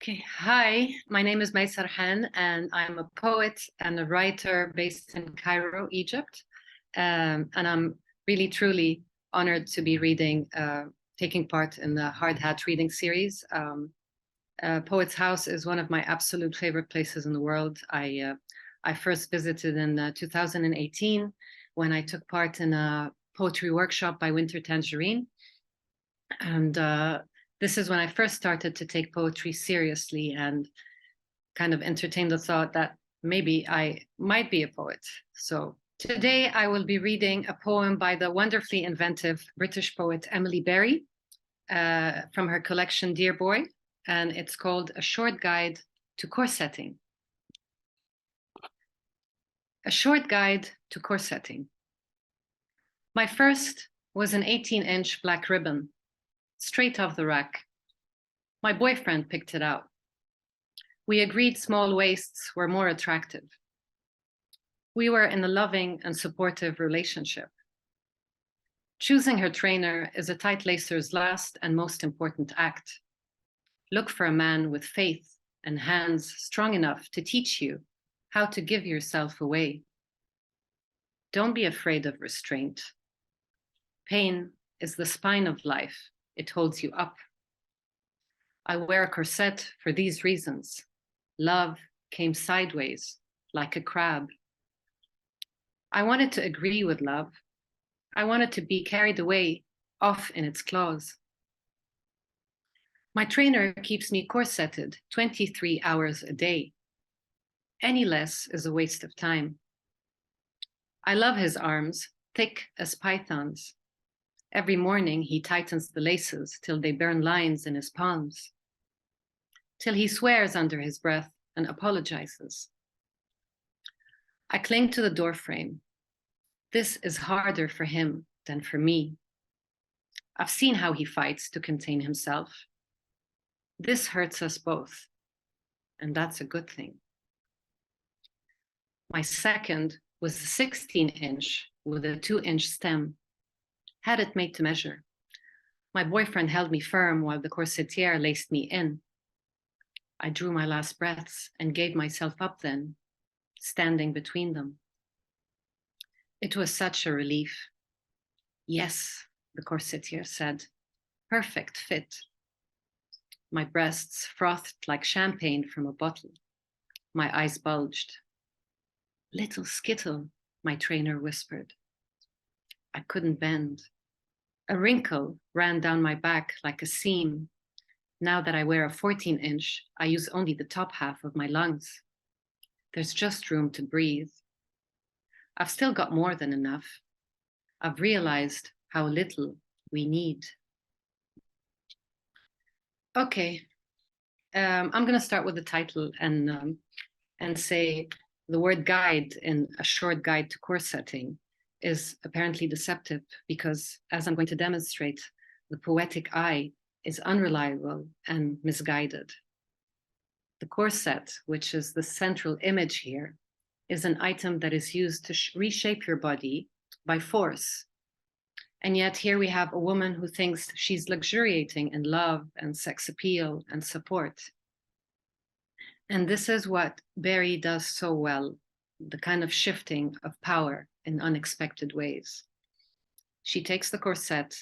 Okay, hi, my name is Mai Serhan, and I'm a poet and a writer based in Cairo, Egypt. And I'm really, truly honored to be taking part in the Hard Hat reading series. Poets House is one of my absolute favorite places in the world. I first visited in 2018 when I took part in a poetry workshop by Winter Tangerine. And this is when I first started to take poetry seriously and kind of entertained the thought that maybe I might be a poet. So today I will be reading a poem by the wonderfully inventive British poet Emily Berry from her collection Dear Boy, and it's called A Short Guide to Corseting. A short guide to corseting. My first was an 18-inch black ribbon, straight off the rack. My boyfriend picked it out. We agreed small waists were more attractive. We were in a loving and supportive relationship. Choosing her trainer is a tight lacer's last and most important act. Look for a man with faith and hands strong enough to teach you how to give yourself away. Don't be afraid of restraint. Pain is the spine of life. It holds you up. I wear a corset for these reasons. Love came sideways, like a crab. I wanted to agree with love. I wanted to be carried away, off in its claws. My trainer keeps me corseted 23 hours a day. Any less is a waste of time. I love his arms, thick as pythons. Every morning he tightens the laces till they burn lines in his palms, till he swears under his breath and apologizes. I cling to the doorframe. This is harder for him than for me. I've seen how he fights to contain himself. This hurts us both, and that's a good thing. My second was a 16-inch with a 2-inch stem. Had it made to measure. My boyfriend held me firm while the corsetier laced me in. I drew my last breaths and gave myself up then, standing between them. It was such a relief. Yes, the corsetier said, perfect fit. My breasts frothed like champagne from a bottle. My eyes bulged. Little skittle, my trainer whispered. I couldn't bend. A wrinkle ran down my back like a seam. Now that I wear a 14-inch, I use only the top half of my lungs. There's just room to breathe. I've still got more than enough. I've realized how little we need. Okay, I'm going to start with the title and say the word guide in A Short Guide to Corseting is apparently deceptive because, as I'm going to demonstrate, the poetic eye is unreliable and misguided. The corset, which is the central image here, is an item that is used to reshape your body by force. And yet here we have a woman who thinks she's luxuriating in love and sex appeal and support. And this is what Berry does so well, the kind of shifting of power in unexpected ways. She takes the corset,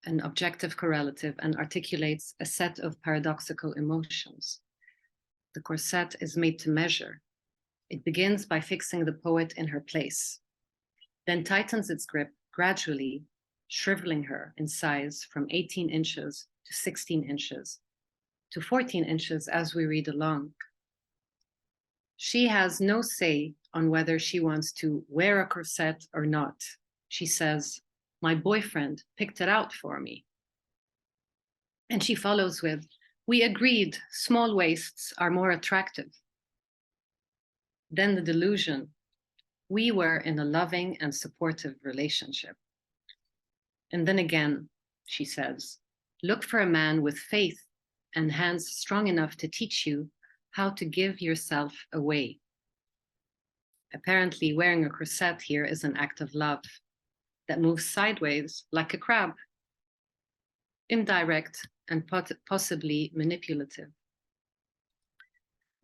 an objective correlative, and articulates a set of paradoxical emotions. The corset is made to measure. It begins by fixing the poet in her place, then tightens its grip gradually, shriveling her in size from 18 inches to 16 inches to 14 inches as we read along. She has no say on whether she wants to wear a corset or not. She says, my boyfriend picked it out for me. And she follows with, we agreed small waists are more attractive. Then the delusion, we were in a loving and supportive relationship. And then again, she says, look for a man with faith and hands strong enough to teach you how to give yourself away. Apparently, wearing a corset here is an act of love that moves sideways like a crab, indirect and possibly manipulative.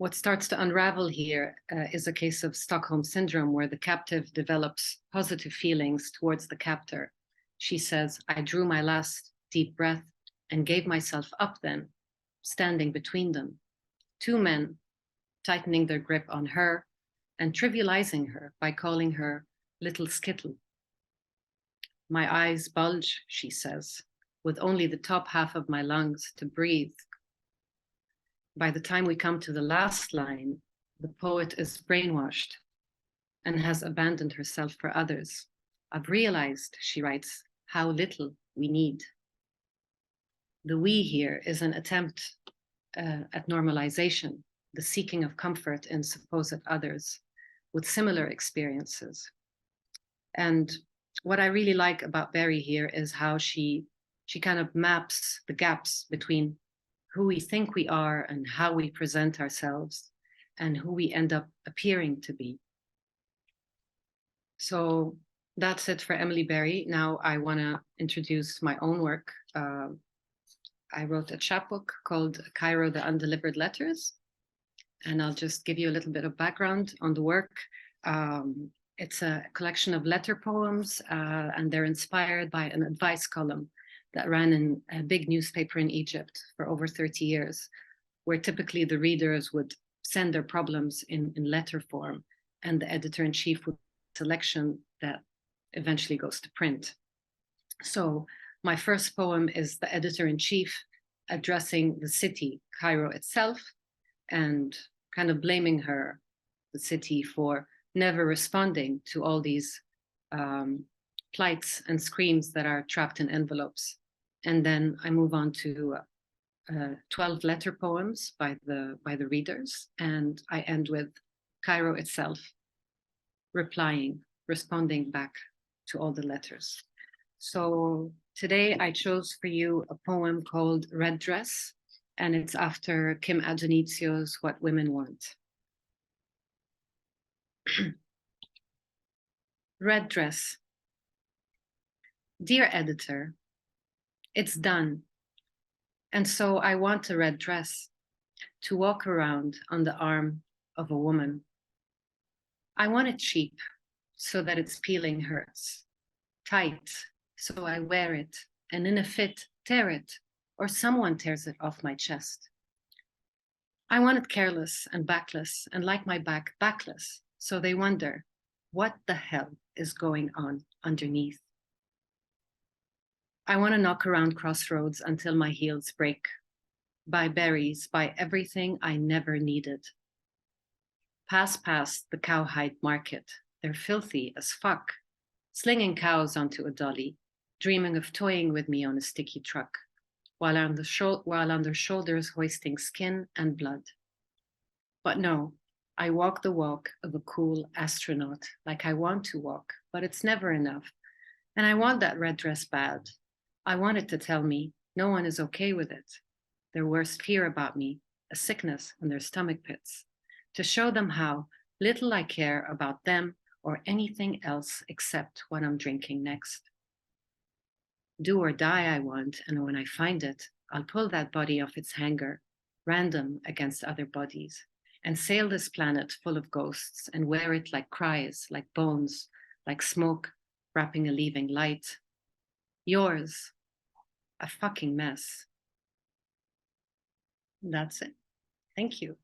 what starts to unravel here is a case of Stockholm syndrome, where the captive develops positive feelings towards the captor. She says, I drew my last deep breath and gave myself up then, standing between them. Two men tightening their grip on her and trivializing her by calling her little skittle. My eyes bulge, she says, with only the top half of my lungs to breathe. By the time we come to the last line, the poet is brainwashed and has abandoned herself for others. I've realized, she writes, how little we need. The we here is an attempt at normalization, the seeking of comfort in supposed others with similar experiences. And what I really like about Barry here is how she kind of maps the gaps between who we think we are and how we present ourselves and who we end up appearing to be. So that's it for Emily Barry. Now I want to introduce my own work. I wrote a chapbook called CAIRO, the Undelivered Letters. And I'll just give you a little bit of background on the work. It's a collection of letter poems, and they're inspired by an advice column that ran in a big newspaper in Egypt for over 30 years, where typically the readers would send their problems in letter form, and the editor-in-chief would selection that eventually goes to print. So my first poem is the editor-in-chief addressing the city, CAIRO itself, and kind of blaming her, the city, for never responding to all these plights and screams that are trapped in envelopes. And then I move on to 12 letter poems by the readers, and I end with CAIRO itself responding back to all the letters. So today I chose for you a poem called Red Dress, and it's after Kim Adonizio's What Women Want. Red Dress. Dear editor, it's done. And so I want a red dress to walk around on the arm of a woman. I want it cheap so that its peeling hurts, tight so I wear it, and in a fit tear it, or someone tears it off my chest. I want it careless and backless, and like my back, backless, so they wonder, what the hell is going on underneath? I want to knock around crossroads until my heels break, buy berries, buy everything I never needed. Pass past the cowhide market, they're filthy as fuck, slinging cows onto a dolly, dreaming of toying with me on a sticky truck, while on their shoulders hoisting skin and blood. But no, I walk the walk of a cool astronaut, like I want to walk, but it's never enough. And I want that red dress bad. I want it to tell me no one is okay with it, their worst fear about me, a sickness in their stomach pits, to show them how little I care about them or anything else except what I'm drinking next. Do or die I want, and when I find it, I'll pull that body off its hanger, random against other bodies, and sail this planet full of ghosts and wear it like cries, like bones, like smoke wrapping a leaving light. Yours, a fucking mess. That's it. Thank you.